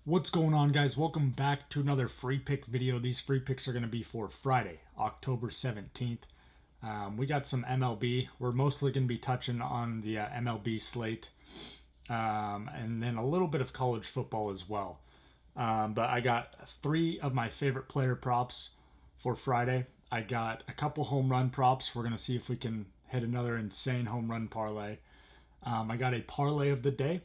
What's going on, guys? Welcome back to another free pick video. These free picks are going to be for Friday, October 17th. We got some MLB. We're mostly going to be touching on the MLB slate, and then a little bit of college football as well. But I got three of my favorite player props for Friday. I got a couple home run props. We're going to see if we can hit another insane home run parlay. I got a parlay of the day.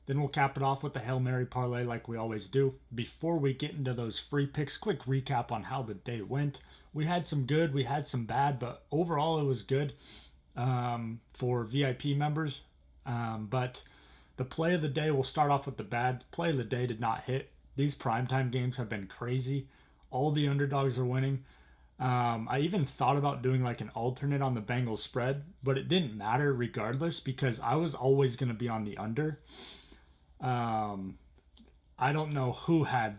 Then we'll cap it off with the Hail Mary parlay like we always do. Before we get into those free picks, quick recap on how the day went. We had some good, we had some bad, but overall it was good for VIP members. But the play of the day, we'll start off with the bad. Play of the day did not hit. These primetime games have been crazy. All the underdogs are winning. I even thought about doing like an alternate on the Bengals spread, but it didn't matter regardless because I was always going to be on the under. I don't know who had,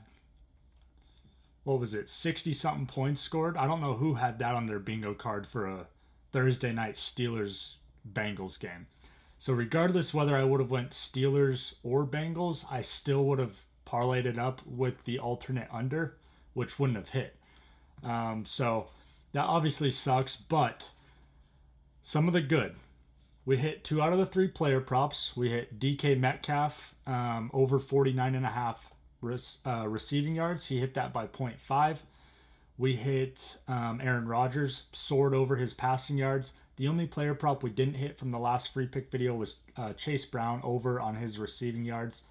what was it, 60 something points scored. I don't know who had that on their bingo card for a Thursday night Steelers Bengals game. So regardless whether I would have went Steelers or Bengals, I still would have parlayed it up with the alternate under, which wouldn't have hit. So that obviously sucks, but some of the good. We hit 2 out of the 3 player props. We hit DK Metcalf over 49.5 receiving yards. He hit that by 0.5. We hit Aaron Rodgers, soared over his passing yards. The only player prop we didn't hit from the last free pick video was Chase Brown over on his receiving yards.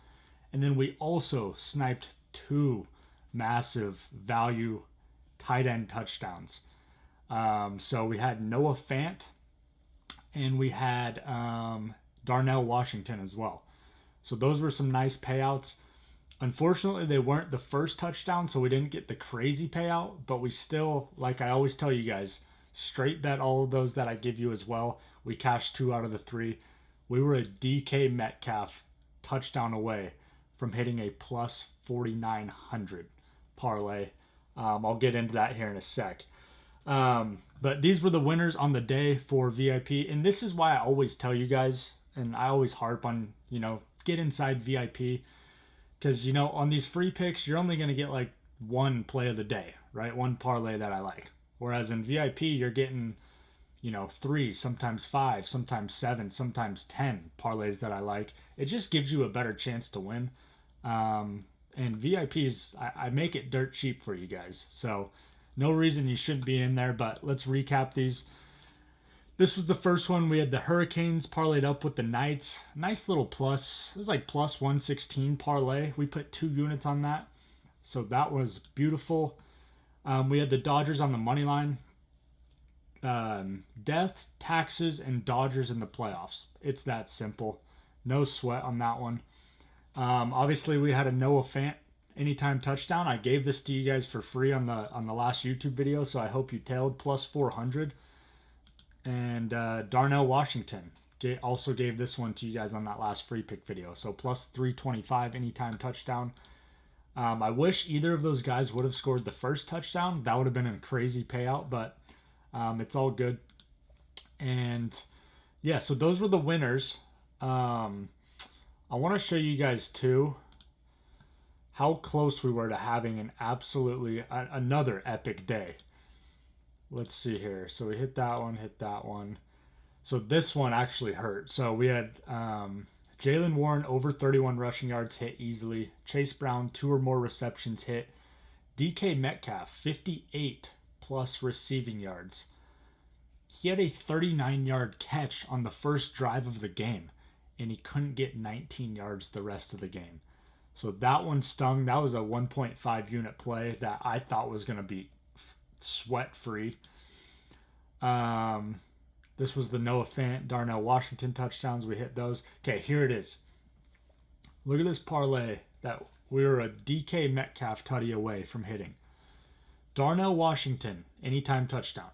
And then we also sniped 2 massive value tight end touchdowns. So we had Noah Fant and we had Darnell Washington as well. So those were some nice payouts. Unfortunately, they weren't the first touchdown, so we didn't get the crazy payout, but we still, like I always tell you guys, straight bet all of those that I give you as well. We cashed 2 out of the 3. We were a DK Metcalf touchdown away from hitting a plus 4,900 parlay. I'll get into that here in a sec. But these were the winners on the day for VIP. And this is why I always tell you guys, and I always harp on, get inside VIP. Because, on these free picks, you're only going to get like one play of the day, right? One parlay that I like. Whereas in VIP, you're getting, 3, sometimes 5, sometimes 7, sometimes 10 parlays that I like. It just gives you a better chance to win. And VIPs, I make it dirt cheap for you guys. So no reason you shouldn't be in there, but let's recap these. This was the first one. We had the Hurricanes parlayed up with the Knights. Nice little plus. It was like plus 116 parlay. We put 2 units on that. So that was beautiful. We had the Dodgers on the money line. Death, taxes, and Dodgers in the playoffs. It's that simple. No sweat on that one. Obviously, we had a Noah Fant anytime touchdown. I gave this to you guys for free on the last YouTube video, so I hope you tailed plus 400. And Darnell Washington also gave this one to you guys on that last free pick video, so plus 325 anytime touchdown. I wish either of those guys would have scored the first touchdown. That would have been a crazy payout, but it's all good. And yeah, so those were the winners. I want to show you guys too how close we were to having an absolutely another epic day. Let's see here. So we hit that one. So this one actually hurt. So we had Jaylen Warren over 31 rushing yards hit easily. Chase Brown 2 or more receptions hit. DK Metcalf 58 plus receiving yards. He had a 39-yard catch on the first drive of the game, and he couldn't get 19 yards the rest of the game. So that one stung. That was a 1.5 unit play that I thought was going to be sweat free. This was the Noah Fant, Darnell Washington touchdowns. We hit those. Okay, here it is. Look at this parlay that we were a DK Metcalf tutty away from hitting. Darnell Washington, anytime touchdown.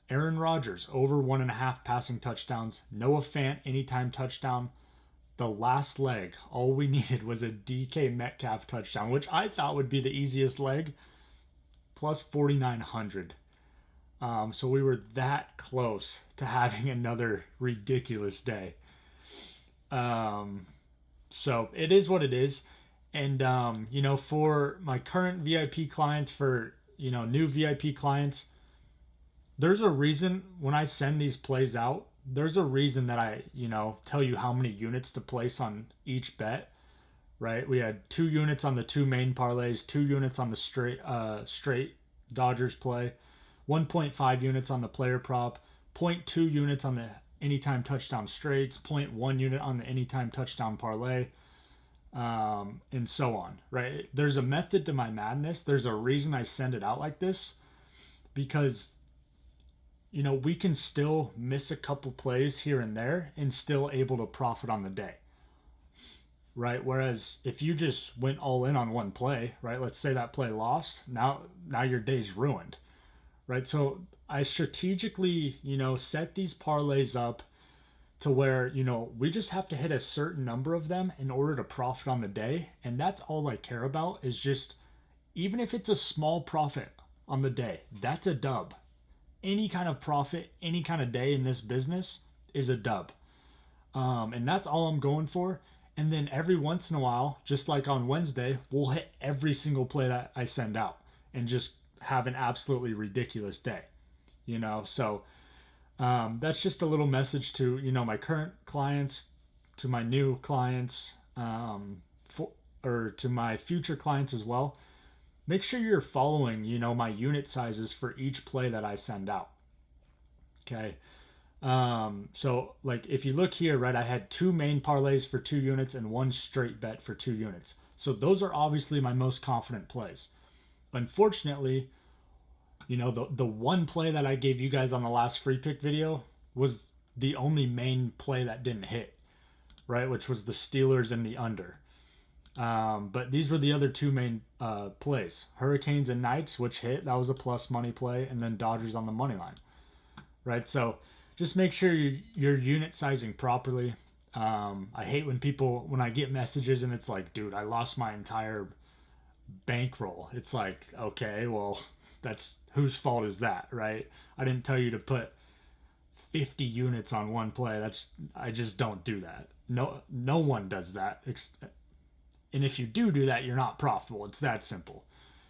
Aaron Rodgers, over 1.5 passing touchdowns. Noah Fant, anytime touchdown. The last leg, all we needed was a DK Metcalf touchdown, which I thought would be the easiest leg. Plus 4,900. So we were that close to having another ridiculous day. So it is what it is. And, you know, for my current VIP clients, for, you know, new VIP clients, there's a reason when I send these plays out, there's a reason that I, you know, tell you how many units to place on each bet, right? We had 2 units on the 2 main parlays, 2 units on the straight Dodgers play, 1.5 units on the player prop, zero point 0.2 units on the anytime touchdown straights, 0.1 unit on the anytime touchdown parlay, and so on, right? There's a method to my madness. There's a reason I send it out like this, because, you know, we can still miss a couple plays here and there and still able to profit on the day, right? Whereas if you just went all in on one play, right? Let's say that play lost, now your day's ruined, right? So I strategically, you know, set these parlays up to where, you know, we just have to hit a certain number of them in order to profit on the day. And that's all I care about, is just, even if it's a small profit on the day, that's a dub. Any kind of profit, any kind of day in this business is a dub. And that's all I'm going for. And then every once in a while, just like on Wednesday, we'll hit every single play that I send out and just have an absolutely ridiculous day, you know? So that's just a little message to, you know, my current clients, to my new clients, or to my future clients as well. Make sure you're following, you know, my unit sizes for each play that I send out. Okay. So like if you look here, right, I had 2 main parlays for 2 units and 1 straight bet for 2 units. So those are obviously my most confident plays. Unfortunately, you know, the one play that I gave you guys on the last free pick video was the only main play that didn't hit, right? Which was the Steelers and the under. But these were the other 2 main plays. Hurricanes and Knights, which hit. That was a plus money play. And then Dodgers on the money line, right? So just make sure you're unit sizing properly. I hate when I get messages and it's like, dude, I lost my entire bankroll. It's like, okay, well, that's whose fault is that, right? I didn't tell you to put 50 units on one play. I just don't do that. No one does that. And if you do that, you're not profitable. It's that simple.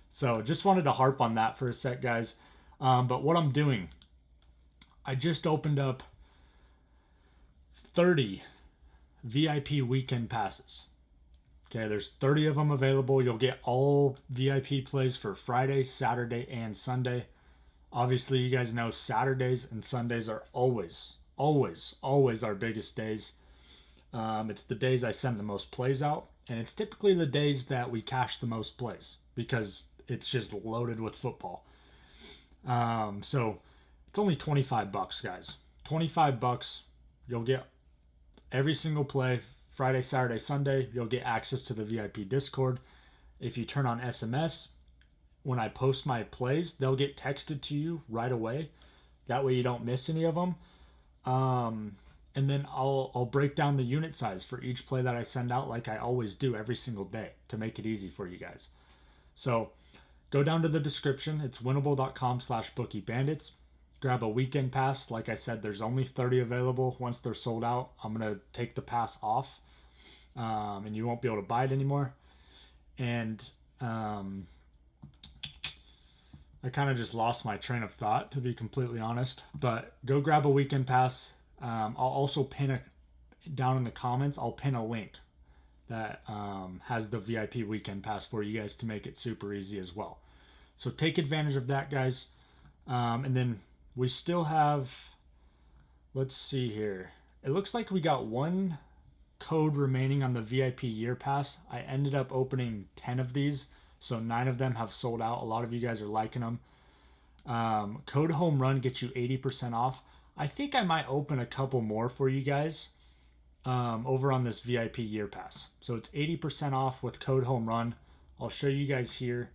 So just wanted to harp on that for a sec, guys. But what I'm doing, I just opened up 30 VIP weekend passes. Okay, there's 30 of them available. You'll get all VIP plays for Friday, Saturday, and Sunday. Obviously, you guys know Saturdays and Sundays are always our biggest days. It's the days I send the most plays out, and it's typically the days that we cash the most plays because it's just loaded with football. So it's only $25, guys. $25. You'll get every single play. Friday, Saturday, Sunday, you'll get access to the VIP Discord. If you turn on SMS, when I post my plays, they'll get texted to you right away. That way you don't miss any of them. And then I'll break down the unit size for each play that I send out, like I always do every single day, to make it easy for you guys. So go down to the description. It's winnable.com/BookieBandits. Grab a weekend pass. Like I said, there's only 30 available. Once they're sold out, I'm going to take the pass off. And you won't be able to buy it anymore. And I kind of just lost my train of thought, to be completely honest. But go grab a weekend pass. I'll also pin down in the comments. I'll pin a link that has the VIP weekend pass for you guys to make it super easy as well. So take advantage of that, guys. And then we still have, let's see here. It looks like we got one code remaining on the VIP year pass. I ended up opening 10 of these, so 9 of them have sold out. A lot of you guys are liking them. Code home run gets you 80% off. I think I might open a couple more for you guys over on this VIP year pass. So it's 80% off with code home run. I'll show you guys here.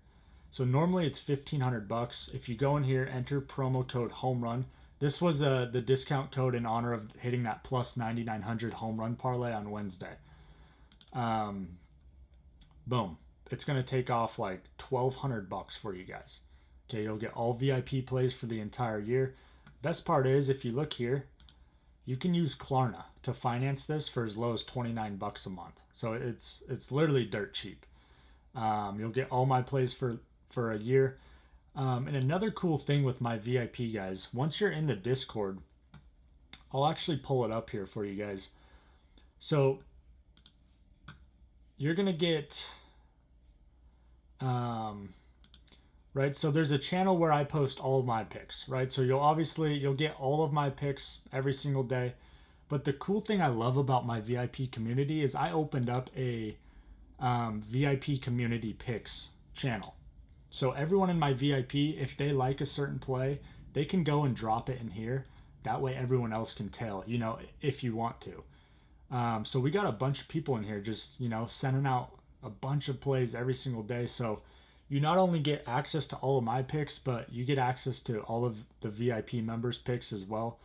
So normally it's $1,500. If you go in here, enter promo code home run. This was the discount code in honor of hitting that plus 9,900 home run parlay on Wednesday. Boom. It's going to take off like $1,200 for you guys. Okay, you'll get all VIP plays for the entire year. Best part is, if you look here, you can use Klarna to finance this for as low as $29 a month. So it's literally dirt cheap. You'll get all my plays for a year. And another cool thing with my VIP guys, once you're in the Discord, I'll actually pull it up here for you guys. So you're gonna get right, so there's a channel where I post all of my picks, right? So you'll get all of my picks every single day. But the cool thing I love about my VIP community is I opened up a VIP community picks channel. So everyone in my VIP, if they like a certain play, they can go and drop it in here. That way everyone else can tell, you know, if you want to. So we got a bunch of people in here just, you know, sending out a bunch of plays every single day. So you not only get access to all of my picks, but you get access to all of the VIP members' picks as well.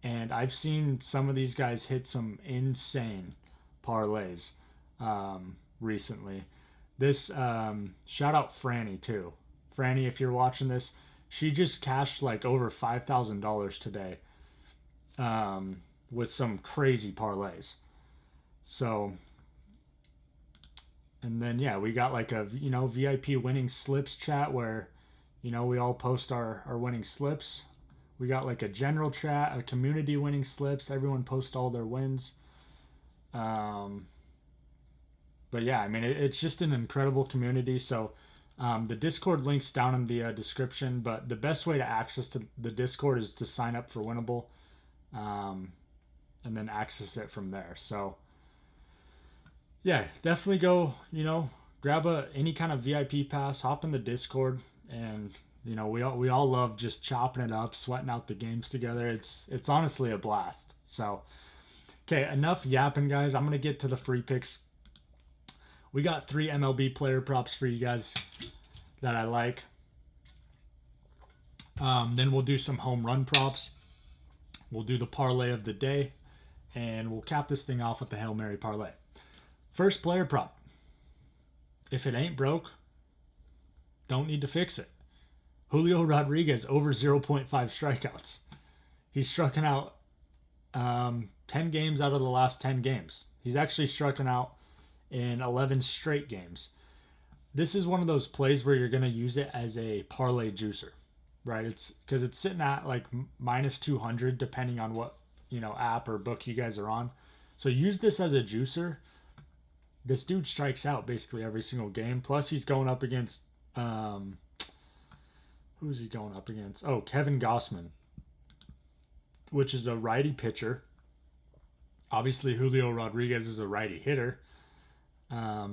And I've seen some of these guys hit some insane parlays recently. This shout out Franny too. Franny, if you're watching this, she just cashed like over $5,000 today with some crazy parlays. So, and then yeah, we got like a, you know, VIP winning slips chat where, you know, we all post our winning slips. We got like a general chat, a community winning slips. Everyone posts all their wins. But yeah, I mean, it's just an incredible community. So the Discord link's down in the description. But the best way to access to the Discord is to sign up for Winnable, and then access it from there. So yeah, definitely go, you know, grab any kind of VIP pass, hop in the Discord, and you know, we all love just chopping it up, sweating out the games together. It's honestly a blast. So okay, enough yapping, guys. I'm gonna get to the free picks. We got 3 MLB player props for you guys that I like. Then we'll do some home run props. We'll do the parlay of the day, and we'll cap this thing off with the Hail Mary parlay. First player prop. If it ain't broke, don't need to fix it. Julio Rodriguez over 0.5 strikeouts. He's striking out 10 games out of the last 10 games. He's actually striking out in 11 straight games. This is one of those plays where you're going to use it as a parlay juicer, right? It's because it's sitting at like minus 200 depending on what, you know, app or book you guys are on. So use this as a juicer. This dude strikes out basically every single game. Plus he's going up against who's he going up against? Oh, Kevin Gausman, which is a righty pitcher. Obviously Julio Rodriguez is a righty hitter.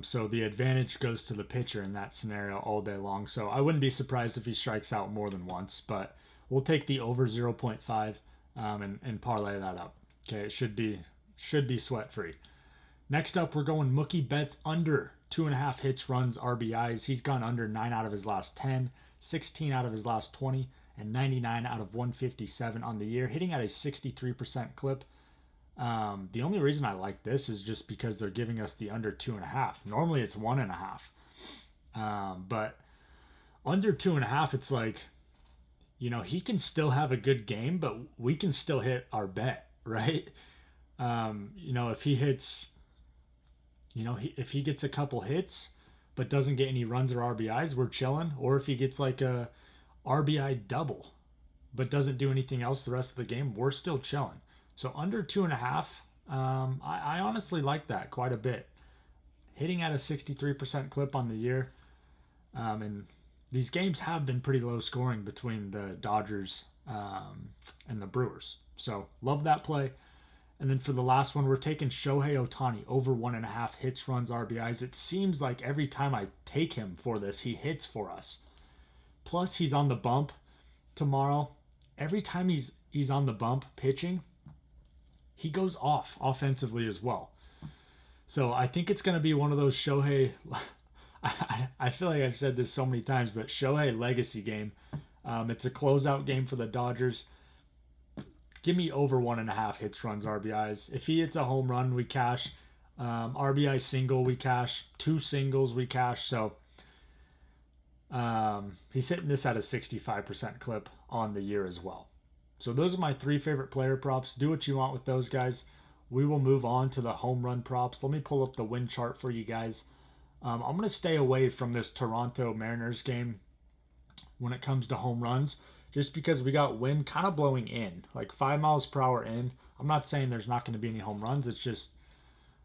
So the advantage goes to the pitcher in that scenario all day long. So I wouldn't be surprised if he strikes out more than once, but we'll take the over 0.5 and parlay that up. Okay, it should be sweat free. Next up, we're going Mookie Betts under 2.5 hits, runs, RBIs. He's gone under 9 out of his last 10, 16 out of his last 20, and 99 out of 157 on the year, hitting at a 63% clip. The only reason I like this is just because they're giving us the under 2.5. Normally it's 1.5. But under 2.5, it's like, you know, he can still have a good game, but we can still hit our bet, right? You know, if he hits, you know, if he gets a couple hits, but doesn't get any runs or RBIs, we're chilling. Or if he gets like a RBI double, but doesn't do anything else the rest of the game, we're still chilling. So under 2.5, I honestly like that quite a bit. Hitting at a 63% clip on the year. And these games have been pretty low scoring between the Dodgers and the Brewers. So love that play. And then for the last one, we're taking Shohei Ohtani over 1.5 hits, runs, RBIs. It seems like every time I take him for this, he hits for us. Plus, he's on the bump tomorrow. Every time he's on the bump pitching, he goes off offensively as well. So I think it's going to be one of those Shohei, I feel like I've said this so many times, but Shohei legacy game. It's a closeout game for the Dodgers. Give me over 1.5 hits, runs, RBIs. If he hits a home run, we cash. RBI single, we cash. 2 singles, we cash. So he's hitting this at a 65% clip on the year as well. So those are my 3 favorite player props. Do what you want with those guys. We will move on to the home run props. Let me pull up the win chart for you guys. I'm going to stay away from this Toronto Mariners game when it comes to home runs, just because we got wind kind of blowing in, like 5 miles per hour in. I'm not saying there's not going to be any home runs. It's just,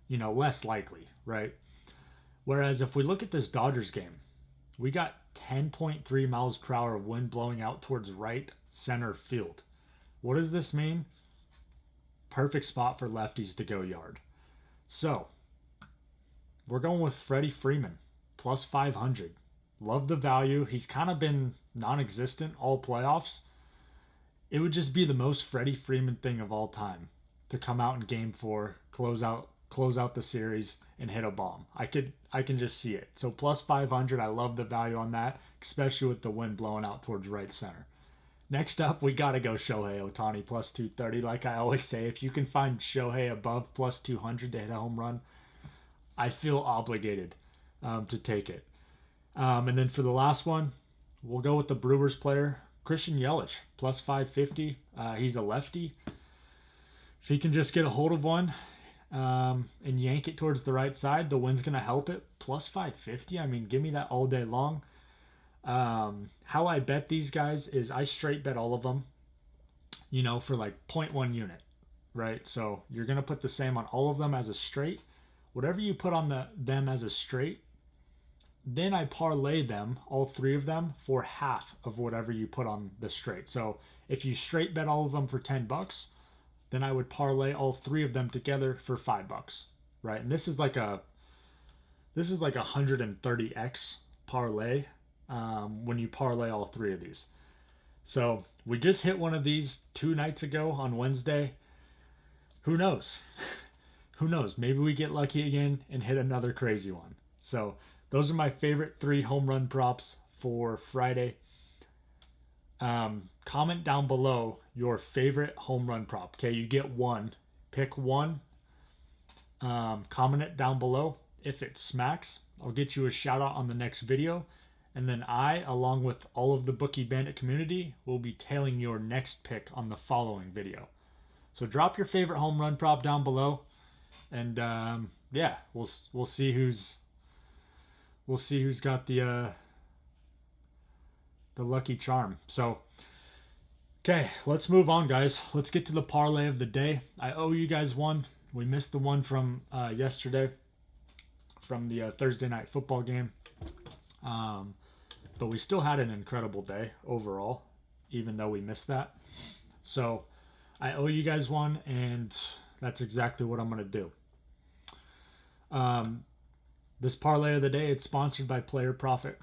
less likely, right? Whereas if we look at this Dodgers game, we got 10.3 miles per hour of wind blowing out towards right center field. What does this mean? Perfect spot for lefties to go yard. So, we're going with Freddie Freeman, plus 500. Love the value. He's kind of been non-existent all playoffs. It would just be the most Freddie Freeman thing of all time to come out in game 4, close out the series, and hit a bomb. I can just see it. So plus 500, I love the value on that, especially with the wind blowing out towards right center. Next up, we got to go Shohei Ohtani plus 230. Like I always say, if you can find Shohei above plus 200 to hit a home run, I feel obligated to take it. And then for the last one, we'll go with the Brewers player, Christian Yelich, plus 550. He's a lefty. If he can just get a hold of one and yank it towards the right side, the wind's going to help it. Plus 550. I mean, give me that all day long. How I bet these guys is I straight bet all of them, for like 0.1 unit, right? So you're going to put the same on all of them as a straight. Whatever you put on them as a straight, then I parlay them, all 3 of them, for half of whatever you put on the straight. So if you straight bet all of them for $10, then I would parlay all 3 of them together for $5, right? And this is like a 130x parlay when you parlay all 3 of these. So we just hit one of these 2 nights ago on Wednesday. Who knows? Who knows? Maybe we get lucky again and hit another crazy one. So those are my favorite 3 home run props for Friday. Comment down below your favorite home run prop. Okay, you get one. Pick one. Comment it down below. If it smacks, I'll get you a shout out on the next video. And then I, along with all of the Bookie Bandit community, will be tailing your next pick on the following video. So drop your favorite home run prop down below. And yeah, we'll see who's got the lucky charm. So, okay, let's move on, guys. Let's get to the parlay of the day. I owe you guys one. We missed the one from yesterday, from the Thursday night football game. But we still had an incredible day overall, even though we missed that. So I owe you guys one, and that's exactly what I'm going to do. This parlay of the day, it's sponsored by Player Profit.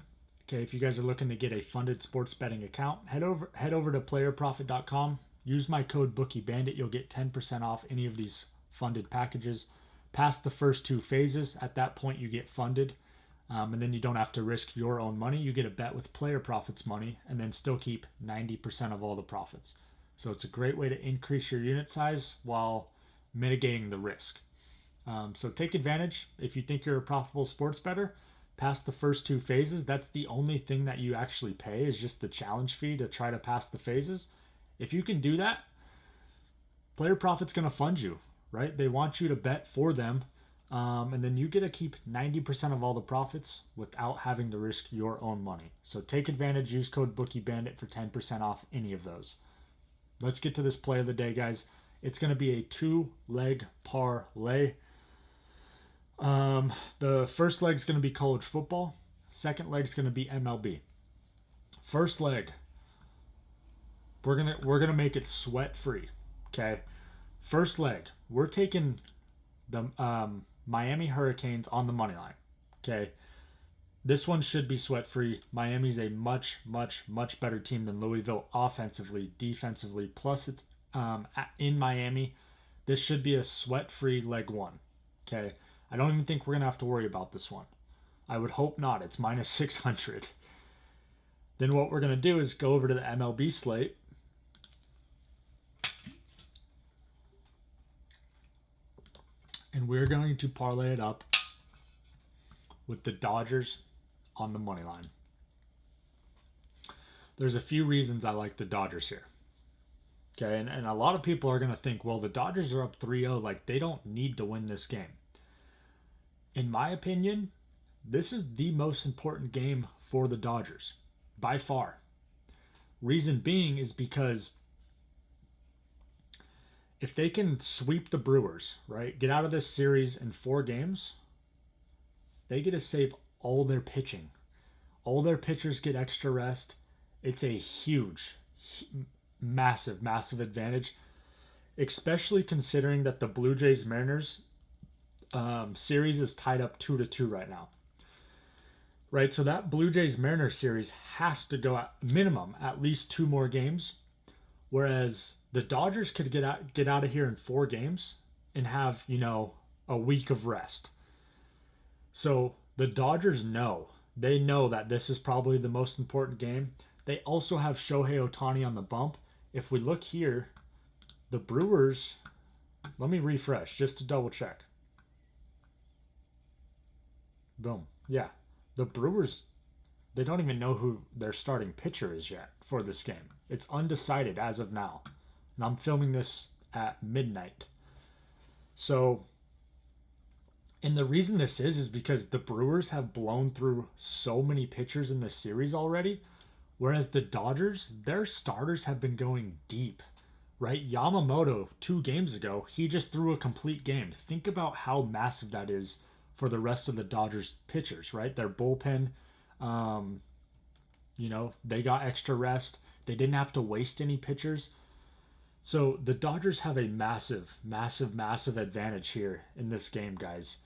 Okay, if you guys are looking to get a funded sports betting account, head over to playerprofit.com. Use my code BOOKIEBANDIT. You'll get 10% off any of these funded packages. Past the first 2 phases, at that point you get funded. And then you don't have to risk your own money. You get a bet with Player Profit's money and then still keep 90% of all the profits. So it's a great way to increase your unit size while mitigating the risk. So take advantage. If you think you're a profitable sports bettor, past the first 2 phases, that's the only thing that you actually pay is just the challenge fee to try to pass the phases. If you can do that, Player Profit's going to fund you, right? They want you to bet for them. And then you get to keep 90% of all the profits without having to risk your own money. So take advantage. Use code BOOKIEBANDIT for 10% off any of those. Let's get to this play of the day, guys. It's going to be a 2-leg parlay. The first leg is going to be college football. Second leg is going to be MLB. First leg, we're gonna make it sweat free. Okay. First leg, we're taking the Miami Hurricanes on the money line. Okay. This one should be sweat free. Miami's a much, much, much better team than Louisville offensively, defensively. Plus, it's in Miami. This should be a sweat free leg 1. Okay. I don't even think we're gonna have to worry about this one. I would hope not. It's minus 600. Then what we're gonna do is go over to the MLB slate. And we're going to parlay it up with the Dodgers on the money line. There's a few reasons I like the Dodgers here. Okay, and a lot of people are going to think, well, the Dodgers are up 3-0. Like, they don't need to win this game. In my opinion, this is the most important game for the Dodgers by far. Reason being is because if they can sweep the Brewers, right, get out of this series in 4 games, they get to save all their pitching. All their pitchers get extra rest. It's a huge, massive, massive advantage, especially considering that the Blue Jays Mariners series is tied up 2-2 right now. Right, so that Blue Jays Mariners series has to go at minimum at least 2 more games, whereas the Dodgers could get out of here in 4 games and have, a week of rest. So the Dodgers know. They know that this is probably the most important game. They also have Shohei Ohtani on the bump. If we look here, the Brewers, let me refresh just to double check. Boom. Yeah. The Brewers, they don't even know who their starting pitcher is yet for this game. It's undecided as of now. And I'm filming this at midnight. So, and the reason this is because the Brewers have blown through so many pitchers in this series already, whereas the Dodgers, their starters have been going deep, right? Yamamoto, 2 games ago, he just threw a complete game. Think about how massive that is for the rest of the Dodgers pitchers, right? Their bullpen, they got extra rest. They didn't have to waste any pitchers. So the Dodgers have a massive, massive, massive advantage here in this game, guys.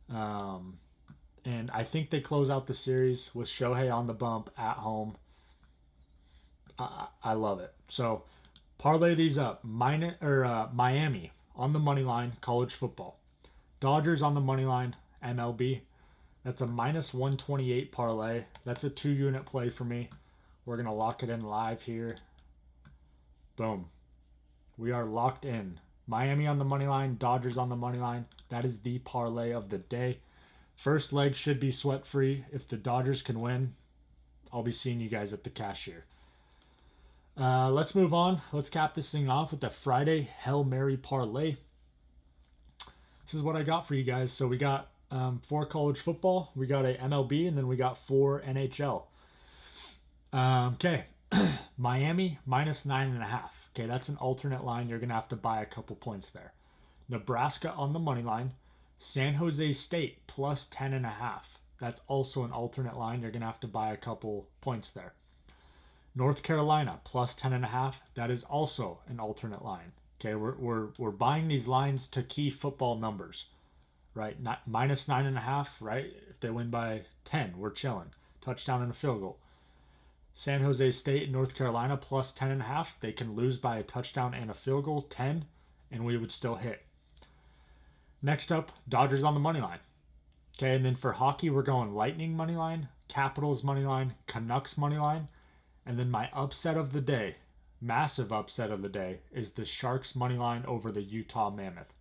And I think they close out the series with Shohei on the bump at home. I love it. So parlay these up. Miami on the money line, college football. Dodgers on the money line, MLB. That's a -128 parlay. That's a 2-unit play for me. We're going to lock it in live here. Boom. We are locked in. Miami on the money line, Dodgers on the money line. That is the parlay of the day. First leg should be sweat free. If the Dodgers can win, I'll be seeing you guys at the cashier. Let's move on. Let's cap this thing off with the Friday Hail Mary parlay. This is what I got for you guys. So we got 4 college football, we got a MLB, and then we got 4 NHL. Okay. Miami -9.5. Okay, that's an alternate line. You're going to have to buy a couple points there. Nebraska on the money line. San Jose State +10.5. That's also an alternate line. You're going to have to buy a couple points there. North Carolina +10.5. That is also an alternate line. Okay, we're buying these lines to key football numbers, right? Not -9.5, right? If they win by 10, we're chilling. Touchdown and a field goal. San Jose State and North Carolina +10.5. They can lose by a touchdown and a field goal, 10, and we would still hit. Next up, Dodgers on the money line. Okay, and then for hockey, we're going Lightning money line, Capitals money line, Canucks money line, and then my upset of the day, massive upset of the day, is the Sharks money line over the Utah Mammoth.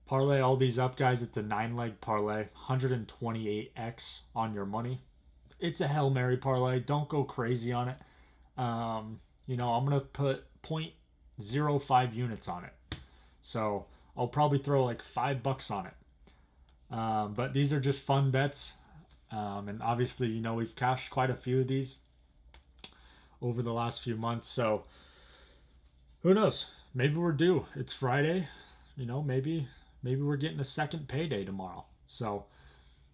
Parlay all these up, guys. It's a 9-leg parlay, 128x on your money. It's a Hail Mary parlay. Don't go crazy on it. I'm going to put 0.05 units on it. So I'll probably throw like $5 on it. But these are just fun bets. And obviously, we've cashed quite a few of these over the last few months. So who knows? Maybe we're due. It's Friday. Maybe we're getting a second payday tomorrow. So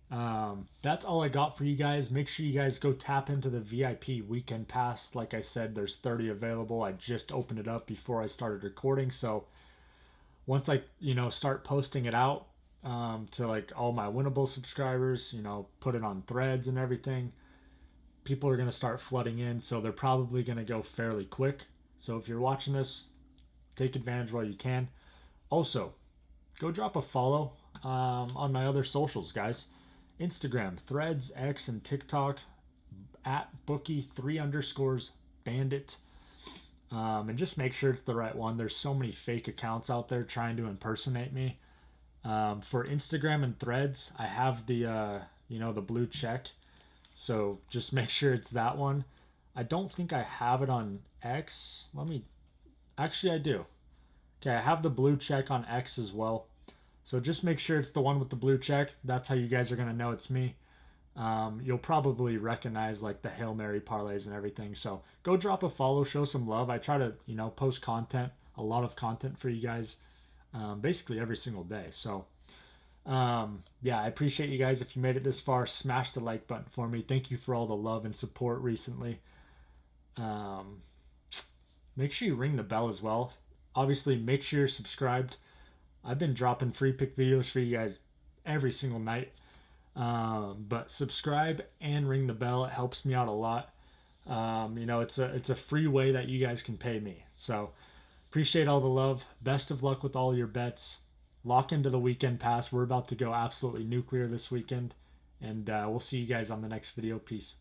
that's all I got for you guys. Make sure you guys go tap into the VIP weekend pass. Like I said, there's 30 available. I just opened it up before I started recording. So once I, start posting it out to like all my winnable subscribers, put it on threads and everything, people are going to start flooding in. So they're probably going to go fairly quick. So if you're watching this, take advantage while you can. Also, go drop a follow on my other socials, guys. Instagram, Threads, X, and TikTok at bookie3_bandit. And just make sure it's the right one. There's so many fake accounts out there trying to impersonate me. For Instagram and Threads, I have the the blue check. So just make sure it's that one. I don't think I have it on X. Actually I do. Okay, I have the blue check on X as well. So just make sure it's the one with the blue check. That's how you guys are going to know it's me. You'll probably recognize like the Hail Mary parlays and everything. So go drop a follow, show some love. I try to, post content, a lot of content for you guys, basically every single day. So, yeah, I appreciate you guys. If you made it this far, smash the like button for me. Thank you for all the love and support recently. Make sure you ring the bell as well. Obviously, make sure you're subscribed. I've been dropping free pick videos for you guys every single night. But subscribe and ring the bell. It helps me out a lot. It's a free way that you guys can pay me. So appreciate all the love. Best of luck with all your bets. Lock into the weekend pass. We're about to go absolutely nuclear this weekend. And we'll see you guys on the next video. Peace.